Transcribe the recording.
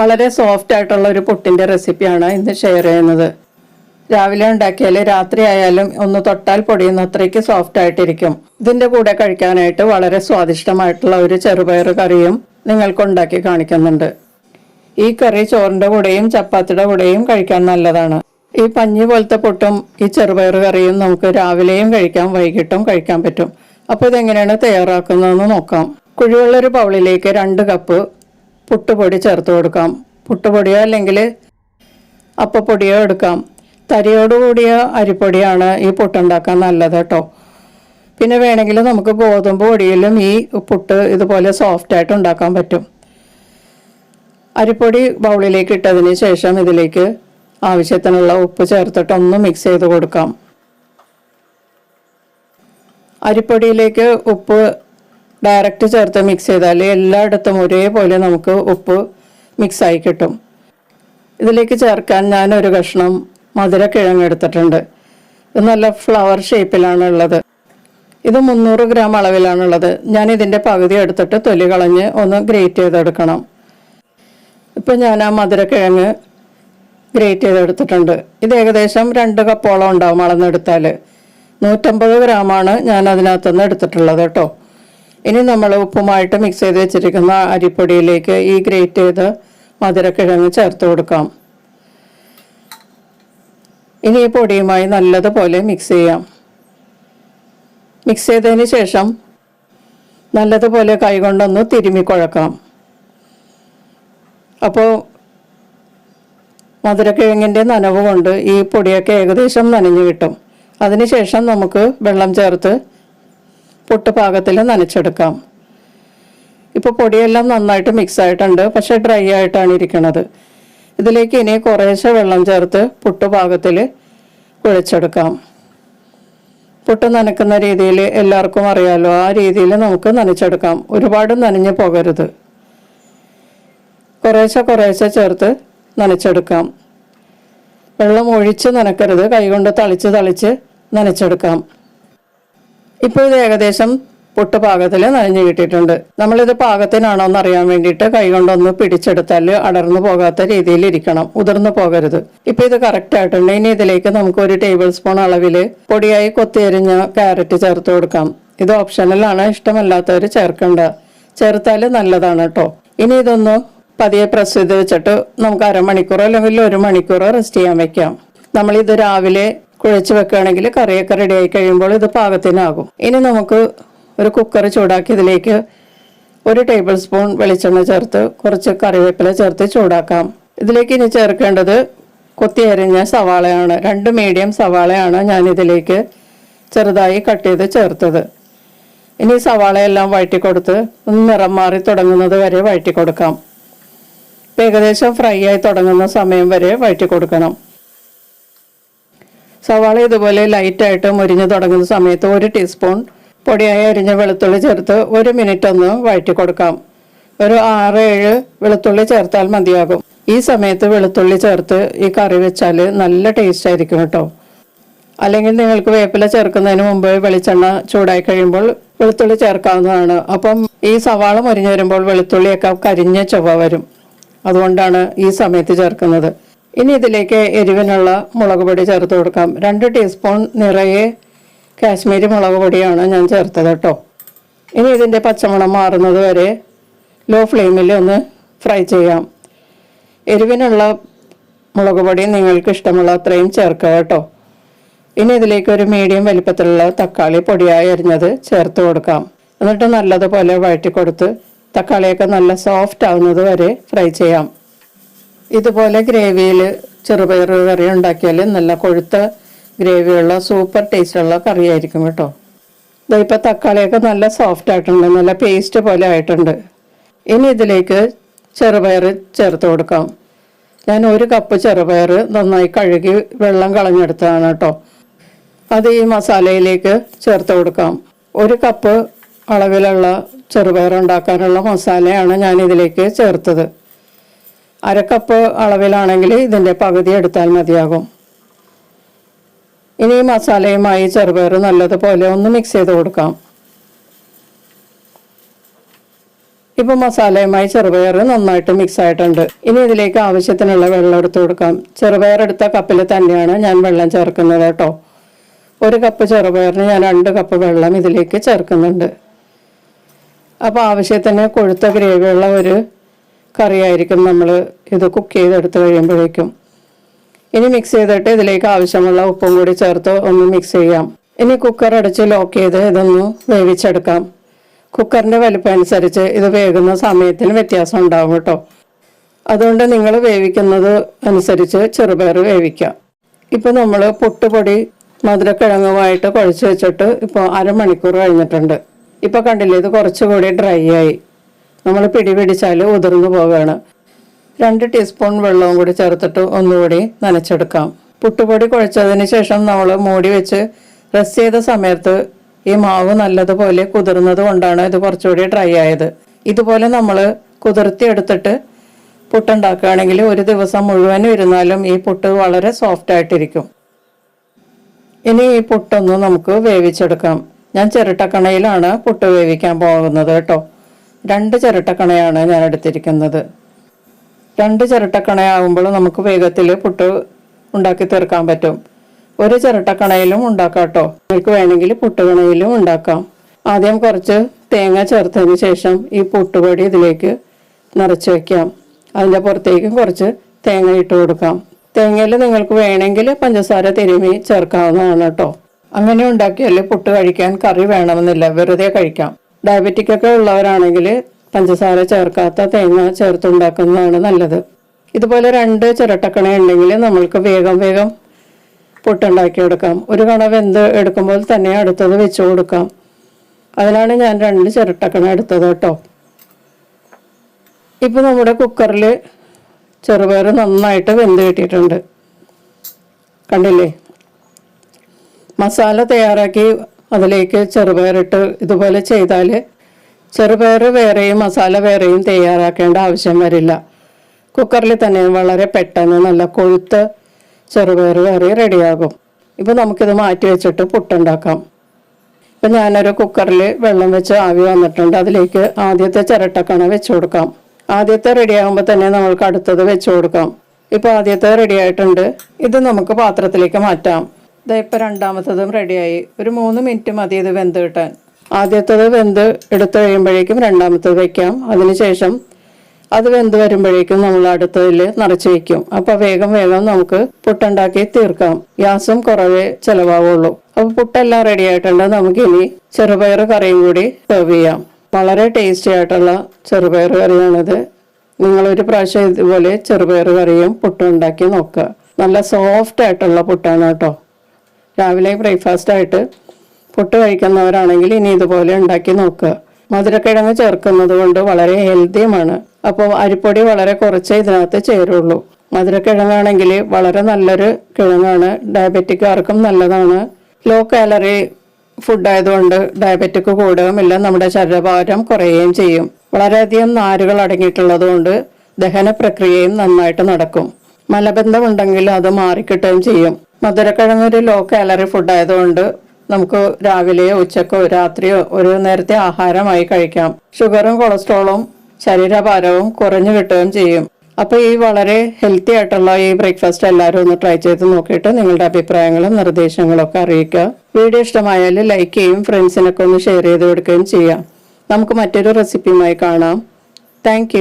വളരെ സോഫ്റ്റ് ആയിട്ടുള്ള ഒരു പുട്ടിൻ്റെ റെസിപ്പിയാണ് ഇന്ന് ഷെയർ ചെയ്യുന്നത്. രാവിലെ ഉണ്ടാക്കിയാൽ രാത്രി ആയാലും ഒന്ന് തൊട്ടാൽ പൊടിയുന്ന അത്രയ്ക്ക് സോഫ്റ്റ് ആയിട്ടിരിക്കും. ഇതിൻ്റെ കൂടെ കഴിക്കാനായിട്ട് വളരെ സ്വാദിഷ്ടമായിട്ടുള്ള ഒരു ചെറുപയർ കറിയും നിങ്ങൾക്ക് ഉണ്ടാക്കി കാണിക്കുന്നുണ്ട്. ഈ കറി ചോറിൻ്റെ കൂടെയും ചപ്പാത്തിയുടെ കൂടെയും കഴിക്കാൻ നല്ലതാണ്. ഈ പഞ്ഞി പോലത്തെ പുട്ടും ഈ ചെറുപയർ കറിയും നമുക്ക് രാവിലെയും കഴിക്കാം, വൈകിട്ടും കഴിക്കാൻ പറ്റും. അപ്പോൾ ഇതെങ്ങനെയാണ് തയ്യാറാക്കുന്നതെന്ന് നോക്കാം. കുഴിവുള്ളൊരു ബൗളിലേക്ക് 2 കപ്പ് പുട്ടുപൊടി ചേർത്ത് കൊടുക്കാം. പുട്ടുപൊടിയോ അല്ലെങ്കിൽ അപ്പപ്പൊടിയോ എടുക്കാം. തരിയോടുകൂടിയ അരിപ്പൊടിയാണ് ഈ പുട്ടുണ്ടാക്കാൻ നല്ലത് കേട്ടോ. പിന്നെ വേണമെങ്കിൽ നമുക്ക് ഗോതമ്പ് പൊടിയിലും ഈ പുട്ട് ഇതുപോലെ സോഫ്റ്റായിട്ട് ഉണ്ടാക്കാൻ പറ്റും. അരിപ്പൊടി ബൗളിലേക്ക് ഇട്ടതിന് ശേഷം ഇതിലേക്ക് ആവശ്യത്തിനുള്ള ഉപ്പ് ചേർത്തിട്ട് ഒന്ന് മിക്സ് ചെയ്ത് കൊടുക്കാം. അരിപ്പൊടിയിലേക്ക് ഉപ്പ് ഡയറക്റ്റ് ചേർത്ത് മിക്സ് ചെയ്താൽ എല്ലായിടത്തും ഒരേപോലെ നമുക്ക് ഉപ്പ് മിക്സായി കിട്ടും. ഇതിലേക്ക് ചേർക്കാൻ ഞാൻ ഒരു കഷ്ണം മധുരക്കിഴങ്ങ് എടുത്തിട്ടുണ്ട്. ഇത് നല്ല ഫ്ലവർ ഷേപ്പിലാണ് ഉള്ളത്. ഇത് 300 ഗ്രാം അളവിലാണുള്ളത്. ഞാൻ ഇതിൻ്റെ പകുതി എടുത്തിട്ട് തൊലി കളഞ്ഞ് ഒന്ന് ഗ്രേറ്റ് ചെയ്തെടുക്കണം. ഇപ്പം ഞാൻ ആ മധുരക്കിഴങ്ങ് ഗ്രേറ്റ് ചെയ്തെടുത്തിട്ടുണ്ട്. ഇത് ഏകദേശം 2 കപ്പോളം ഉണ്ടാവും അളന്നെടുത്താൽ. 150 ഗ്രാമാണ് ഞാൻ അതിനകത്തുനിന്ന് എടുത്തിട്ടുള്ളത് കേട്ടോ. ഇനി നമ്മൾ ഉപ്പുമായിട്ട് മിക്സ് ചെയ്ത് വെച്ചിരിക്കുന്ന അരിപ്പൊടിയിലേക്ക് ഈ ഗ്രേറ്റ് ചെയ്ത് മധുരക്കിഴങ്ങ് ചേർത്ത് കൊടുക്കാം. ഇനി ഈ പൊടിയുമായി നല്ലതുപോലെ മിക്സ് ചെയ്യാം. മിക്സ് ചെയ്തതിന് ശേഷം നല്ലതുപോലെ കൈകൊണ്ടൊന്ന് തിരുമ്മി കുഴക്കാം. അപ്പോൾ മധുരക്കിഴങ്ങിൻ്റെ നനവ് കൊണ്ട് ഈ പൊടിയൊക്കെ ഏകദേശം നനഞ്ഞു കിട്ടും. അതിനുശേഷം നമുക്ക് വെള്ളം ചേർത്ത് പുട്ട് പാകത്തിൽ നനച്ചെടുക്കാം. ഇപ്പോൾ പൊടിയെല്ലാം നന്നായിട്ട് മിക്സ് ആയിട്ടുണ്ട്, പക്ഷേ ഡ്രൈ ആയിട്ടാണ് ഇരിക്കുന്നത്. ഇതിലേക്ക് ഇനി കുറേശ്ശെ വെള്ളം ചേർത്ത് പുട്ട് പാകത്തിൽ കുഴച്ചെടുക്കാം. പുട്ട് നനക്കുന്ന രീതിയിൽ എല്ലാവർക്കും അറിയാമല്ലോ, ആ രീതിയിൽ നമുക്ക് നനച്ചെടുക്കാം. ഒരുപാട് നനഞ്ഞു പോകരുത്. കുറേശ്ശെ ചേർത്ത് നനച്ചെടുക്കാം. വെള്ളം ഒഴിച്ച് നനക്കരുത്, കൈകൊണ്ട് തളിച്ച് നനച്ചെടുക്കാം. ഇപ്പോൾ ഇത് ഏകദേശം പുട്ട് പാകത്തിൽ നനഞ്ഞു കിട്ടിയിട്ടുണ്ട്. നമ്മളിത് പാകത്തിനാണോ എന്ന് അറിയാൻ വേണ്ടിയിട്ട് കൈകൊണ്ടൊന്ന് പിടിച്ചെടുത്താൽ അടർന്നു പോകാത്ത രീതിയിൽ ഇരിക്കണം, ഉതിർന്നു പോകരുത്. ഇപ്പോൾ ഇത് കറക്റ്റ് ആയിട്ടുണ്ട്. ഇനി ഇതിലേക്ക് നമുക്ക് 1 ടേബിൾ സ്പൂൺ അളവിൽ പൊടിയായി കൊത്തിയരിഞ്ഞ ക്യാരറ്റ് ചേർത്ത് കൊടുക്കാം. ഇത് ഓപ്ഷണലാണ്, ഇഷ്ടമല്ലാത്തവർ ചേർക്കണ്ട. ചേർത്താൽ നല്ലതാണ് കേട്ടോ. ഇനി ഇതൊന്ന് പതിയെ പ്രസ് ചെയ്ത് വെച്ചിട്ട് നമുക്ക് അരമണിക്കൂറോ അല്ലെങ്കിൽ 1 മണിക്കൂറോ റെസ്റ്റ് ചെയ്യാൻ വെക്കാം. നമ്മളിത് രാവിലെ കുഴച്ച് വെക്കുകയാണെങ്കിൽ കറിയൊക്കെ റെഡി ആയി കഴിയുമ്പോൾ ഇത് പാകത്തിനാകും. ഇനി നമുക്ക് ഒരു കുക്കർ ചൂടാക്കി ഇതിലേക്ക് 1 ടേബിൾ സ്പൂൺ വെളിച്ചെണ്ണ ചേർത്ത് കുറച്ച് കറിവേപ്പില ചേർത്ത് ചൂടാക്കാം. ഇതിലേക്ക് ഇനി ചേർക്കേണ്ടത് കൊത്തി അരിഞ്ഞ സവാളയാണ്. 2 മീഡിയം സവാളയാണ് ഞാൻ ഇതിലേക്ക് ചെറുതായി കട്ട് ചെയ്ത് ചേർത്തത്. ഇനി സവാളയെല്ലാം വഴറ്റി കൊടുത്ത് ഒന്ന് നിറം മാറി തുടങ്ങുന്നത് വരെ വഴറ്റി കൊടുക്കാം. ഏകദേശം ഫ്രൈ ആയി തുടങ്ങുന്ന സമയം വരെ വഴറ്റി കൊടുക്കണം. സവാള ഇതുപോലെ ലൈറ്റായിട്ട് മുരിഞ്ഞു തുടങ്ങുന്ന സമയത്ത് 1 ടീസ്പൂൺ പൊടിയായി അരിഞ്ഞ വെളുത്തുള്ളി ചേർത്ത് 1 മിനിറ്റ് ഒന്ന് വഴറ്റി കൊടുക്കാം. ഒരു 6-7 വെളുത്തുള്ളി ചേർത്താൽ മതിയാകും. ഈ സമയത്ത് വെളുത്തുള്ളി ചേർത്ത് ഈ കറി വെച്ചാൽ നല്ല ടേസ്റ്റ് ആയിരിക്കും കേട്ടോ. അല്ലെങ്കിൽ നിങ്ങൾക്ക് വേപ്പില ചേർക്കുന്നതിന് മുമ്പ് വെളിച്ചെണ്ണ ചൂടായി കഴിയുമ്പോൾ വെളുത്തുള്ളി ചേർക്കാവുന്നതാണ്. അപ്പം ഈ സവാള മുരിഞ്ഞു വരുമ്പോൾ വെളുത്തുള്ളിയൊക്കെ കരിഞ്ഞ ചൊവ്വ വരും. അതുകൊണ്ടാണ് ഈ സമയത്ത് ചേർക്കുന്നത്. ഇനി ഇതിലേക്ക് എരിവിനുള്ള മുളക് പൊടി ചേർത്ത് കൊടുക്കാം. 2 ടീസ്പൂൺ നിറയെ കാശ്മീരി മുളക് പൊടിയാണ് ഞാൻ ചേർത്തത് കേട്ടോ. ഇനി ഇതിൻ്റെ പച്ചമണം മാറുന്നത് വരെ ലോ ഫ്ലെയിമിൽ ഒന്ന് ഫ്രൈ ചെയ്യാം. എരിവിനുള്ള മുളക് പൊടി നിങ്ങൾക്ക് ഇഷ്ടമുള്ള അത്രയും ചേർക്കുക കേട്ടോ. ഇനി ഇതിലേക്ക് ഒരു മീഡിയം വലിപ്പത്തിലുള്ള തക്കാളി പൊടിയായി അരിഞ്ഞത് ചേർത്ത് കൊടുക്കാം. എന്നിട്ട് നല്ലതുപോലെ വഴറ്റി കൊടുത്ത് തക്കാളിയൊക്കെ നല്ല സോഫ്റ്റ് ആവുന്നത് വരെ ഫ്രൈ ചെയ്യാം. ഇതുപോലെ ഗ്രേവിയിൽ ചെറുപയർ കറി ഉണ്ടാക്കിയാൽ നല്ല കൊഴുത്ത ഗ്രേവിയുള്ള സൂപ്പർ ടേസ്റ്റുള്ള കറിയായിരിക്കും കേട്ടോ. ഇതിപ്പോൾ തക്കാളിയൊക്കെ നല്ല സോഫ്റ്റ് ആയിട്ടുണ്ട്, നല്ല പേസ്റ്റ് പോലെ ആയിട്ടുണ്ട്. ഇനി ഇതിലേക്ക് ചെറുപയർ ചേർത്ത് കൊടുക്കാം. ഞാൻ 1 കപ്പ് ചെറുപയർ നന്നായി കഴുകി വെള്ളം കളഞ്ഞെടുത്തതാണ് കേട്ടോ. അത് ഈ മസാലയിലേക്ക് ചേർത്ത് കൊടുക്കാം. 1 കപ്പ് അളവിലുള്ള ചെറുപയർ ഉണ്ടാക്കാനുള്ള മസാലയാണ് ഞാൻ ഇതിലേക്ക് ചേർത്തത്. 1/2 കപ്പ് അളവിലാണെങ്കിൽ ഇതിൻ്റെ പകുതി എടുത്താൽ മതിയാകും. ഇനി മസാലയുമായി ചെറുപയർ നല്ലതുപോലെ ഒന്ന് മിക്സ് ചെയ്ത് കൊടുക്കാം. ഇപ്പൊ മസാലയുമായി ചെറുപയർ നന്നായിട്ട് മിക്സ് ആയിട്ടുണ്ട്. ഇനി ഇതിലേക്ക് ആവശ്യത്തിനുള്ള വെള്ളം എടുത്തു കൊടുക്കാം. ചെറുപയർ എടുത്ത കപ്പിൽ തന്നെയാണ് ഞാൻ വെള്ളം ചേർക്കുന്നത് കേട്ടോ. 1 കപ്പ് ചെറുപയറിന് ഞാൻ 2 കപ്പ് വെള്ളം ഇതിലേക്ക് ചേർക്കുന്നുണ്ട്. അപ്പോൾ ആവശ്യത്തിന് കൊഴുത്ത ഗ്രേവിയുള്ള ഒരു കറിയായിരിക്കും നമ്മൾ ഇത് കുക്ക് ചെയ്തെടുത്ത് കഴിയുമ്പോഴേക്കും. ഇനി മിക്സ് ചെയ്തിട്ട് ഇതിലേക്ക് ആവശ്യമുള്ള ഉപ്പും കൂടി ചേർത്ത് ഒന്ന് മിക്സ് ചെയ്യാം. ഇനി കുക്കർ അടച്ച് ലോക്ക് ചെയ്ത് ഇതൊന്ന് വേവിച്ചെടുക്കാം. കുക്കറിൻ്റെ വലിപ്പം അനുസരിച്ച് ഇത് വേകുന്ന സമയത്തിന് വ്യത്യാസം ഉണ്ടാവും കേട്ടോ. അതുകൊണ്ട് നിങ്ങൾ വേവിക്കുന്നത് അനുസരിച്ച് ചെറുപയർ വേവിക്കാം. ഇപ്പോൾ നമ്മൾ പുട്ടുപൊടി മധുരക്കിഴങ്ങുമായിട്ട് കുഴച്ച് വെച്ചിട്ട് ഇപ്പോൾ അരമണിക്കൂർ കഴിഞ്ഞിട്ടുണ്ട്. ഇപ്പോൾ കണ്ടില്ലേ, ഇത് കുറച്ചുകൂടി ഡ്രൈ ആയി. നമ്മൾ പിടിച്ചാൽ ഉതിർന്നു പോവുകയാണ്. 2 ടീസ്പൂൺ വെള്ളവും കൂടി ചേർത്തിട്ട് ഒന്നുകൂടി നനച്ചെടുക്കാം. പുട്ടുപൊടി കുഴച്ചതിന് ശേഷം നമ്മൾ മൂടി വെച്ച് റെസ്റ്റ് ചെയ്ത സമയത്ത് ഈ മാവ് നല്ലതുപോലെ കുതിർന്നത് കൊണ്ടാണ് ഇത് കുറച്ചുകൂടി ഡ്രൈ ആയത്. ഇതുപോലെ നമ്മൾ കുതിർത്തി എടുത്തിട്ട് പുട്ടുണ്ടാക്കുകയാണെങ്കിൽ ഒരു ദിവസം മുഴുവൻ ഇരുന്നാലും ഈ പുട്ട് വളരെ സോഫ്റ്റ് ആയിട്ടിരിക്കും. ഇനി ഈ പുട്ടൊന്ന് നമുക്ക് വേവിച്ചെടുക്കാം. ഞാൻ ചിരട്ടക്കണയിലാണ് പുട്ട് വേവിക്കാൻ പോകുന്നത് കേട്ടോ. 2 ചിരട്ടക്കണയാണ് ഞാൻ എടുത്തിരിക്കുന്നത്. 2 ചിരട്ടക്കണയാകുമ്പോൾ നമുക്ക് വേഗത്തിൽ പുട്ട് ഉണ്ടാക്കി തീർക്കാൻ പറ്റും. 1 ചിരട്ടക്കണയിലും ഉണ്ടാക്കാം കേട്ടോ. നിങ്ങൾക്ക് വേണമെങ്കിൽ പുട്ടുകണയിലും ഉണ്ടാക്കാം. ആദ്യം കുറച്ച് തേങ്ങ ചേർത്തതിന് ശേഷം ഈ പുട്ടുപൊടി ഇതിലേക്ക് നിറച്ച് വയ്ക്കാം. അതിൻ്റെ പുറത്തേക്കും കുറച്ച് തേങ്ങ ഇട്ട് കൊടുക്കാം. തേങ്ങയിൽ നിങ്ങൾക്ക് വേണമെങ്കിൽ പഞ്ചസാര തിരുമി ചേർക്കാവുന്നതാണ് കേട്ടോ. അങ്ങനെ ഉണ്ടാക്കിയാൽ പുട്ട് കഴിക്കാൻ കറി വേണമെന്നില്ല, വെറുതെ കഴിക്കാം. ഡയബറ്റിക് ഒക്കെ ഉള്ളവരാണെങ്കിൽ പഞ്ചസാര ചേർക്കാത്ത തേങ്ങ ചേർത്തുണ്ടാക്കുന്നതാണ് നല്ലത്. ഇതുപോലെ 2 ചിരട്ടക്കണ ഉണ്ടെങ്കിൽ നമ്മൾക്ക് വേഗം പുട്ടുണ്ടാക്കിയെടുക്കാം. ഒരു കണ വെന്ത് എടുക്കുമ്പോൾ തന്നെ അടുത്തത് വെച്ച് കൊടുക്കാം. അതിനാണ് ഞാൻ 2 ചിരട്ടക്കണ എടുത്തത് കേട്ടോ. ഇപ്പോൾ നമ്മുടെ കുക്കറിൽ ചെറുപയർ നന്നായിട്ട് വെന്ത് കിട്ടിയിട്ടുണ്ട്. കണ്ടില്ലേ? മസാല തയ്യാറാക്കി അതിലേക്ക് ചെറുപയറിട്ട് ഇതുപോലെ ചെയ്താൽ ചെറുപയർ വേറെയും മസാല വേറെയും തയ്യാറാക്കേണ്ട ആവശ്യം വരില്ല. കുക്കറിൽ തന്നെ വളരെ പെട്ടെന്ന് നല്ല കൊഴുത്ത ചെറുപയർ കറി റെഡിയാകും. ഇപ്പോൾ നമുക്കിത് മാറ്റി വെച്ചിട്ട് പുട്ടുണ്ടാക്കാം. ഇപ്പം ഞാനൊരു കുക്കറിൽ വെള്ളം വെച്ച് ആവി വന്നിട്ടുണ്ട്. അതിലേക്ക് ആദ്യത്തെ ചിരട്ടക്കണ വെച്ച് കൊടുക്കാം. ആദ്യത്തെ റെഡിയാകുമ്പോൾ തന്നെ നമ്മൾക്ക് അടുത്തത് വെച്ച് കൊടുക്കാം. ഇപ്പോൾ ആദ്യത്തെ റെഡി ആയിട്ടുണ്ട്. ഇത് നമുക്ക് പാത്രത്തിലേക്ക് മാറ്റാം. ഇതാ ഇപ്പോൾ രണ്ടാമത്തതും റെഡിയായി. ഒരു 3 മിനിറ്റ് മതി ഇത് വെന്ത് കിട്ടാൻ. ആദ്യത്തത് വെന്ത് എടുത്തു കഴിയുമ്പോഴേക്കും രണ്ടാമത്തത് വയ്ക്കാം. അതിനുശേഷം അത് വെന്ത് വരുമ്പോഴേക്കും നമ്മൾ അടുത്തതിൽ നിറച്ച് വയ്ക്കും. അപ്പോൾ വേഗം നമുക്ക് പുട്ടുണ്ടാക്കി തീർക്കാം. ഗ്യാസും കുറവേ ചിലവാവുള്ളൂ. അപ്പോൾ പുട്ടെല്ലാം റെഡി ആയിട്ടുണ്ട്. നമുക്കിനി ചെറുപയർ കറിയും കൂടി സെർവ് ചെയ്യാം. വളരെ ടേസ്റ്റി ആയിട്ടുള്ള ചെറുപയർ കറിയാണിത്. നിങ്ങളൊരു പ്രാവശ്യം ഇതുപോലെ ചെറുപയർ കറിയും പുട്ടും ഉണ്ടാക്കി നോക്കുക. നല്ല സോഫ്റ്റ് ആയിട്ടുള്ള പുട്ടാണ് കേട്ടോ. രാവിലെ ബ്രേക്ക്ഫാസ്റ്റ് ആയിട്ട് പുട്ട് കഴിക്കുന്നവരാണെങ്കിൽ ഇനി ഇതുപോലെ ഉണ്ടാക്കി നോക്കുക. മധുരക്കിഴങ്ങ് ചേർക്കുന്നത് കൊണ്ട് വളരെ ഹെൽത്തിയുമാണ്. അപ്പോൾ അരിപ്പൊടി വളരെ കുറച്ചേ ഇതിനകത്ത് ചേരുള്ളൂ. മധുരക്കിഴങ്ങാണെങ്കിൽ വളരെ നല്ലൊരു കിഴങ്ങാണ്. ഡയബറ്റിക്കാർക്കും നല്ലതാണ്. ലോ കാലറി ഫുഡ് ആയതുകൊണ്ട് ഡയബറ്റിക് കൂടുകയുമില്ല, നമ്മുടെ ശരീരഭാരം കുറയുകയും ചെയ്യും. വളരെയധികം നാരുകൾ അടങ്ങിയിട്ടുള്ളത് കൊണ്ട് ദഹന പ്രക്രിയയും നന്നായിട്ട് നടക്കും. മലബന്ധം ഉണ്ടെങ്കിൽ അത് മാറിക്കിട്ടുകയും ചെയ്യും. മധുരക്കിഴങ്ങ് ഒരു ലോ കാലറി ഫുഡ് ആയതുകൊണ്ട് നമുക്ക് രാവിലെയോ ഉച്ചക്കോ രാത്രിയോ ഒരു നേരത്തെ ആഹാരമായി കഴിക്കാം. ഷുഗറും കൊളസ്ട്രോളും ശരീരഭാരവും കുറഞ്ഞു കിട്ടുകയും ചെയ്യും. അപ്പോൾ ഈ വളരെ ഹെൽത്തി ആയിട്ടുള്ള ഈ ബ്രേക്ക്ഫാസ്റ്റ് എല്ലാവരും ഒന്ന് ട്രൈ ചെയ്ത് നോക്കിയിട്ട് നിങ്ങളുടെ അഭിപ്രായങ്ങളും നിർദ്ദേശങ്ങളും ഒക്കെ അറിയിക്കുക. വീഡിയോ ഇഷ്ടമായാൽ ലൈക്ക് ചെയ്യും, ഫ്രണ്ട്സിനൊക്കെ ഒന്ന് ഷെയർ ചെയ്ത് കൊടുക്കുകയും ചെയ്യാം. നമുക്ക് മറ്റൊരു റെസിപ്പിയുമായി കാണാം. താങ്ക്